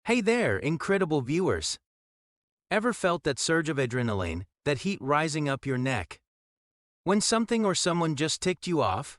Hey there, incredible viewers! Ever felt that surge of adrenaline, that heat rising up your neck, when something or someone just ticked you off?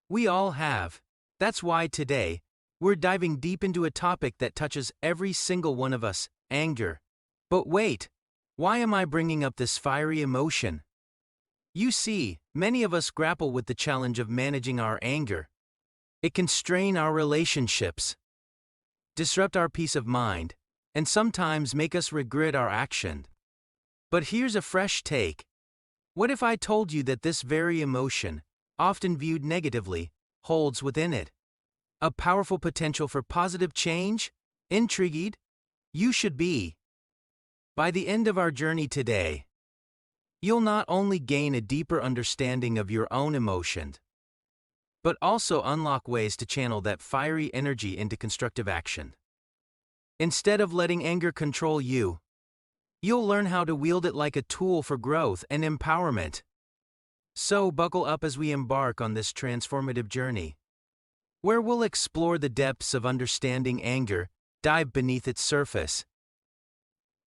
We all have. That's why today, we're diving deep into a topic that touches every single one of us: anger. But wait, why am I bringing up this fiery emotion? You see, many of us grapple with the challenge of managing our anger. It can strain our relationships, disrupt our peace of mind, and sometimes make us regret our action. But here's a fresh take. What if I told you that this very emotion, often viewed negatively, holds within it a powerful potential for positive change? Intrigued? You should be. By the end of our journey today, you'll not only gain a deeper understanding of your own emotions, but also unlock ways to channel that fiery energy into constructive action. Instead of letting anger control you, you'll learn how to wield it like a tool for growth and empowerment. So buckle up as we embark on this transformative journey, where we'll explore the depths of understanding anger, dive beneath its surface,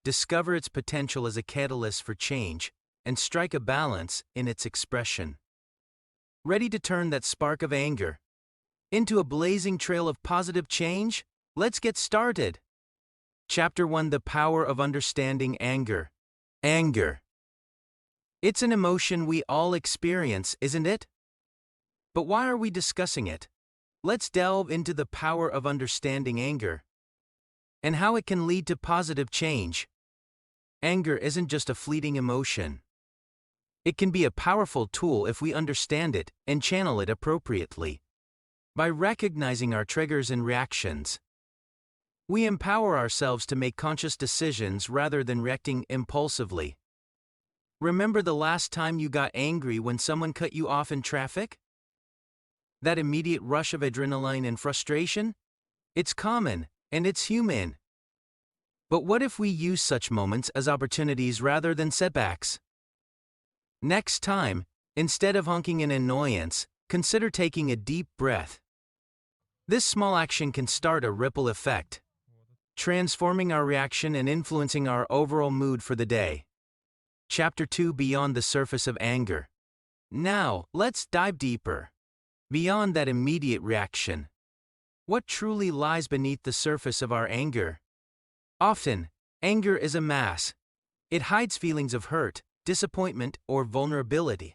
discover its potential as a catalyst for change, and strike a balance in its expression. Ready to turn that spark of anger into a blazing trail of positive change? Let's get started. Chapter 1: The Power of Understanding Anger. Anger. It's an emotion we all experience, isn't it? But why are we discussing it? Let's delve into the power of understanding anger and how it can lead to positive change. Anger isn't just a fleeting emotion. It can be a powerful tool if we understand it and channel it appropriately. By recognizing our triggers and reactions, we empower ourselves to make conscious decisions rather than reacting impulsively. Remember the last time you got angry when someone cut you off in traffic? That immediate rush of adrenaline and frustration? It's common, and it's human. But what if we use such moments as opportunities rather than setbacks? Next time, instead of honking in annoyance, consider taking a deep breath. This small action can start a ripple effect, transforming our reaction and influencing our overall mood for the day. Chapter 2: Beyond the Surface of Anger. Now, let's dive deeper. Beyond that immediate reaction, what truly lies beneath the surface of our anger? Often, anger is a mask. It hides feelings of hurt, disappointment, or vulnerability.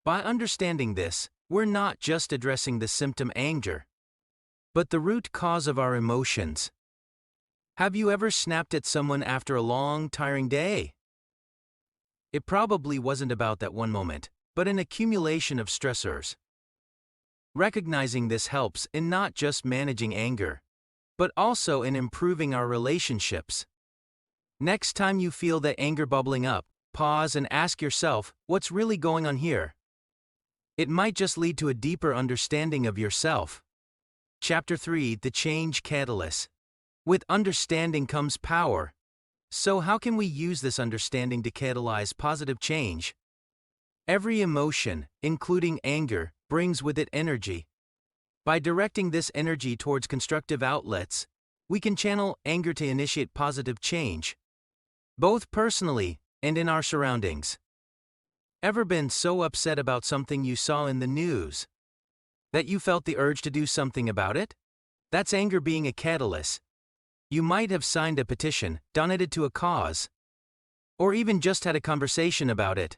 By understanding this, we're not just addressing the symptom anger, but the root cause of our emotions. Have you ever snapped at someone after a long, tiring day? It probably wasn't about that one moment, but an accumulation of stressors. Recognizing this helps in not just managing anger, but also in improving our relationships. Next time you feel that anger bubbling up, pause and ask yourself, what's really going on here? It might just lead to a deeper understanding of yourself. Chapter 3: The Change Catalyst. With understanding comes power. So how can we use this understanding to catalyze positive change? Every emotion, including anger, brings with it energy. By directing this energy towards constructive outlets, we can channel anger to initiate positive change, both personally and in our surroundings. Ever been so upset about something you saw in the news that you felt the urge to do something about it? That's anger being a catalyst. You might have signed a petition, donated to a cause, or even just had a conversation about it.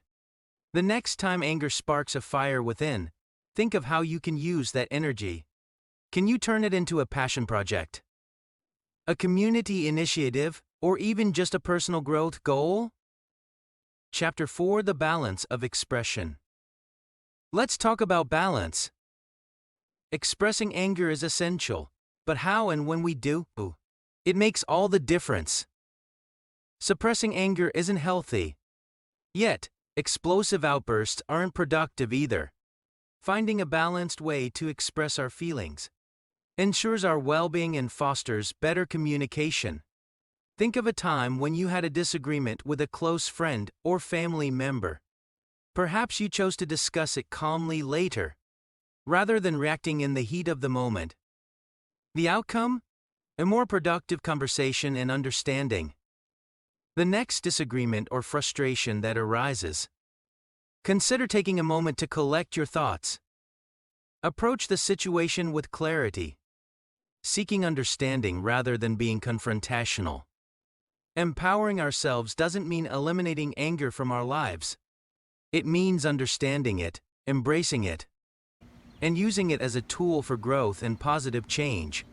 The next time anger sparks a fire within, think of how you can use that energy. Can you turn it into a passion project, a community initiative, or even just a personal growth goal? Chapter 4: The Balance of Expression. Let's talk about balance. Expressing anger is essential, but how and when we do, it makes all the difference. Suppressing anger isn't healthy. Yet, explosive outbursts aren't productive either. Finding a balanced way to express our feelings ensures our well-being and fosters better communication. Think of a time when you had a disagreement with a close friend or family member. Perhaps you chose to discuss it calmly later, rather than reacting in the heat of the moment. The outcome? a more productive conversation and understanding. The next disagreement or frustration that arises, consider taking a moment to collect your thoughts. Approach the situation with clarity, seeking understanding rather than being confrontational. Empowering ourselves doesn't mean eliminating anger from our lives. It means understanding it, embracing it, and using it as a tool for growth and positive change.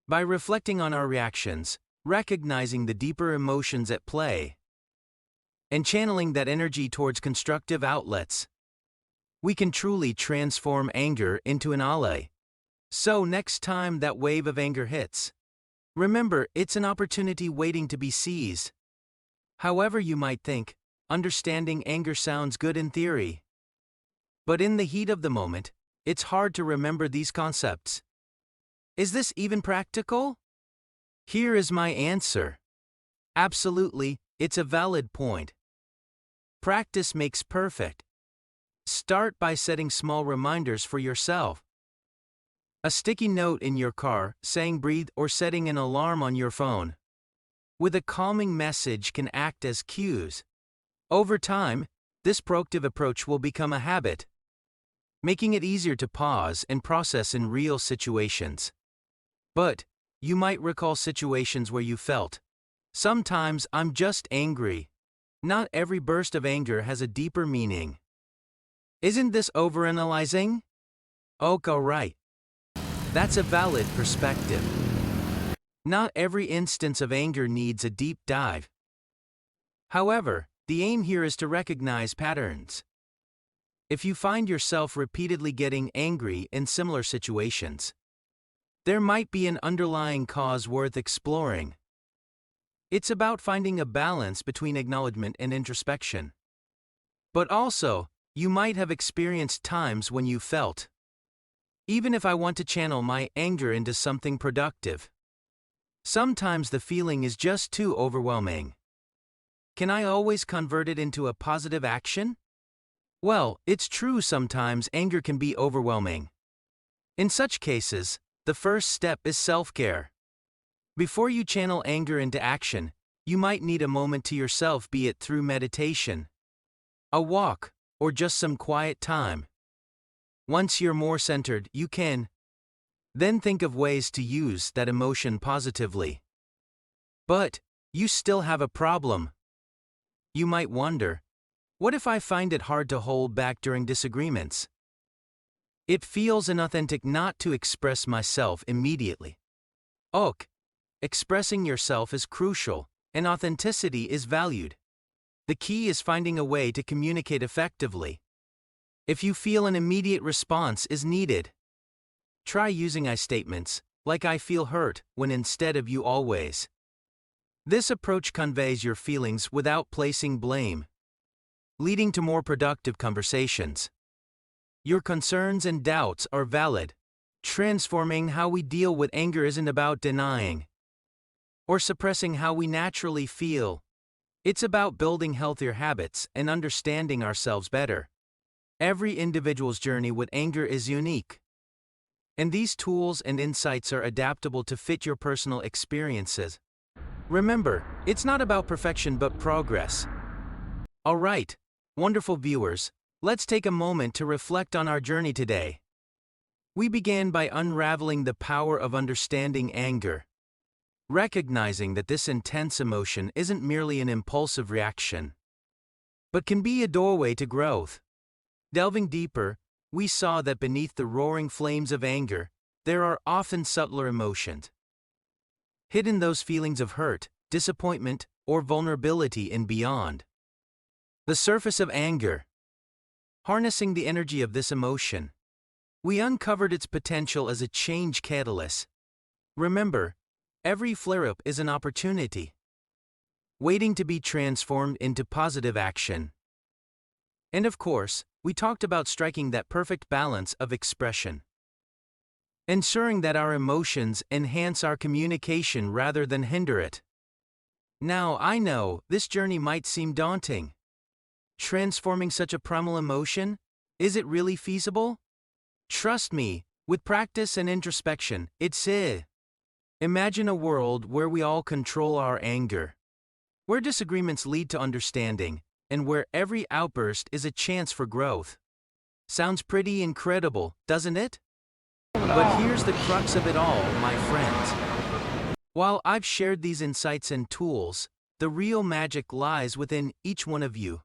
By reflecting on our reactions, recognizing the deeper emotions at play, and channeling that energy towards constructive outlets, we can truly transform anger into an ally. So next time that wave of anger hits, remember, it's an opportunity waiting to be seized. However you might think, understanding anger sounds good in theory. But in the heat of the moment, it's hard to remember these concepts. Is this even practical? Here is my answer. Absolutely, it's a valid point. Practice makes perfect. Start by setting small reminders for yourself. A sticky note in your car, saying breathe, or setting an alarm on your phone with a calming message can act as cues. Over time, this proactive approach will become a habit, making it easier to pause and process in real situations. But you might recall situations where you felt, "Sometimes I'm just angry." Not every burst of anger has a deeper meaning. Isn't this overanalyzing? Okay, right. That's a valid perspective. Not every instance of anger needs a deep dive. However, the aim here is to recognize patterns. If you find yourself repeatedly getting angry in similar situations, there might be an underlying cause worth exploring. It's about finding a balance between acknowledgement and introspection. But also, you might have experienced times when you felt, even if I want to channel my anger into something productive, sometimes the feeling is just too overwhelming. Can I always convert it into a positive action? Well, it's true sometimes anger can be overwhelming. In such cases, the first step is self-care. Before you channel anger into action, you might need a moment to yourself, be it through meditation, a walk, or just some quiet time. Once you're more centered, you can then think of ways to use that emotion positively. But you still have a problem. You might wonder, what if I find it hard to hold back during disagreements? It feels inauthentic not to express myself immediately. Ok, expressing yourself is crucial, and authenticity is valued. The key is finding a way to communicate effectively. If you feel an immediate response is needed, try using I statements, like "I feel hurt," when instead of "you always." This approach conveys your feelings without placing blame, leading to more productive conversations. Your concerns and doubts are valid. Transforming how we deal with anger isn't about denying or suppressing how we naturally feel. It's about building healthier habits and understanding ourselves better. Every individual's journey with anger is unique, and these tools and insights are adaptable to fit your personal experiences. Remember, it's not about perfection but progress. Alright, wonderful viewers, let's take a moment to reflect on our journey today. We began by unraveling the power of understanding anger, recognizing that this intense emotion isn't merely an impulsive reaction, but can be a doorway to growth. Delving deeper, we saw that beneath the roaring flames of anger, there are often subtler emotions. Hidden those feelings of hurt, disappointment, or vulnerability and beyond the surface of anger. Harnessing the energy of this emotion, we uncovered its potential as a change catalyst. Remember, every flare-up is an opportunity, waiting to be transformed into positive action. And of course, we talked about striking that perfect balance of expression, ensuring that our emotions enhance our communication rather than hinder it. Now, I know, this journey might seem daunting. Transforming such a primal emotion? Is it really feasible? Trust me, with practice and introspection, it's Imagine a world where we all control our anger, where disagreements lead to understanding, and where every outburst is a chance for growth. Sounds pretty incredible, doesn't it? But here's the crux of it all, my friends. While I've shared these insights and tools, the real magic lies within each one of you.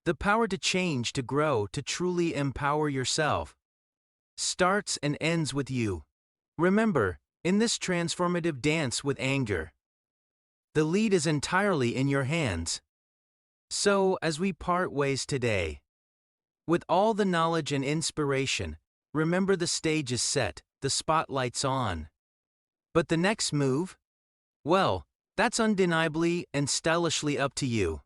The power to change, to grow, to truly empower yourself starts and ends with you. Remember, in this transformative dance with anger, the lead is entirely in your hands. So, as we part ways today, with all the knowledge and inspiration, remember the stage is set, the spotlight's on. But the next move? Well, that's undeniably and stylishly up to you.